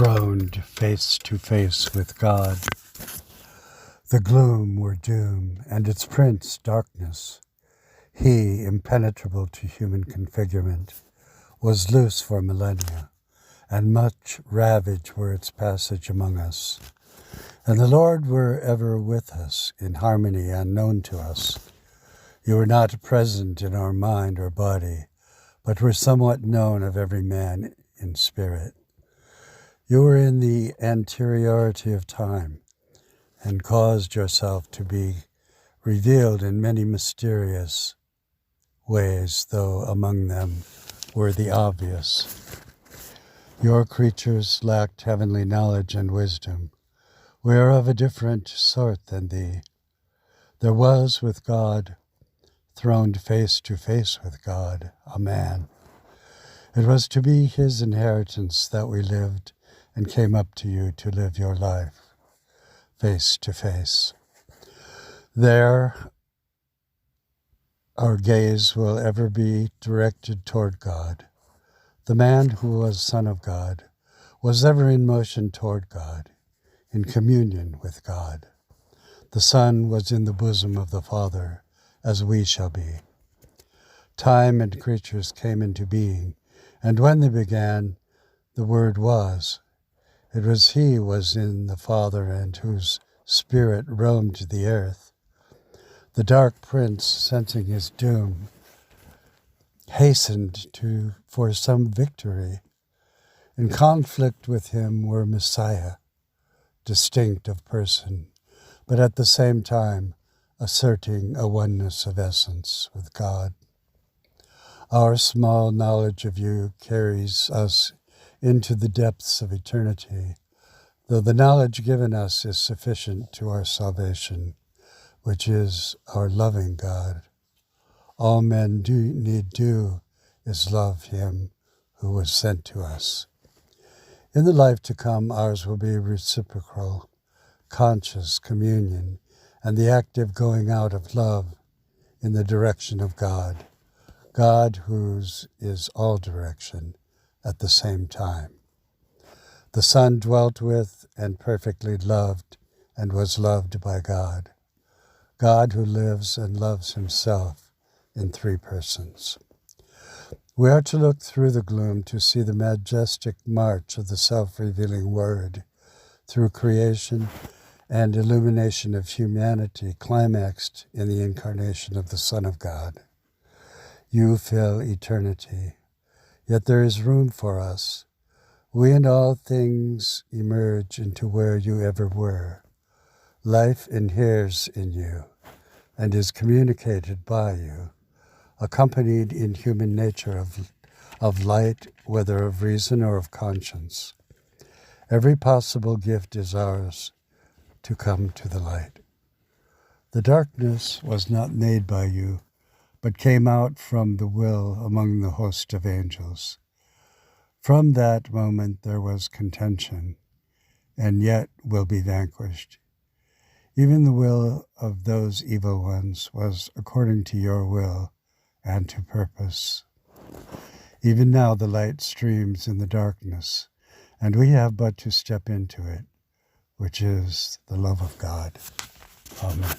throned face to face with God. The gloom were doom, and its prince darkness. He, impenetrable to human configurement, was loose for millennia, and much ravage were its passage among us. And the Lord were ever with us, in harmony unknown to us. You were not present in our mind or body, but were somewhat known of every man in spirit. You were in the anteriority of time, and caused yourself to be revealed in many mysterious ways, though among them were the obvious. Your creatures lacked heavenly knowledge and wisdom. We are of a different sort than thee. There was with God, throned face to face with God, a man. It was to be his inheritance that we lived and came up to you to live your life, face to face. There, our gaze will ever be directed toward God. The man who was Son of God was ever in motion toward God, in communion with God. The Son was in the bosom of the Father, as we shall be. Time and creatures came into being, and when they began, the Word was. It was He was in the Father, and whose Spirit roamed the earth. The dark prince, sensing his doom, hastened for some victory. In conflict with him were Messiah, distinct of person, but at the same time asserting a oneness of essence with God. Our small knowledge of you carries us into the depths of eternity, though the knowledge given us is sufficient to our salvation, which is our loving God. All men need do is love him who was sent to us. In the life to come, ours will be reciprocal, conscious communion, and the active going out of love in the direction of God, God whose is all direction at the same time. The Son dwelt with and perfectly loved and was loved by God, God who lives and loves himself in three persons. We are to look through the gloom to see the majestic march of the self-revealing Word through creation and illumination of humanity climaxed in the incarnation of the Son of God. You fill eternity, yet there is room for us. We and all things emerge into where you ever were. Life inheres in you and is communicated by you, accompanied in human nature of light, whether of reason or of conscience. Every possible gift is ours to come to the light. The darkness was not made by you, but came out from the will among the host of angels. From that moment there was contention, and yet will be vanquished. Even the will of those evil ones was according to your will and to purpose. Even now the light streams in the darkness, and we have but to step into it, which is the love of God. Amen.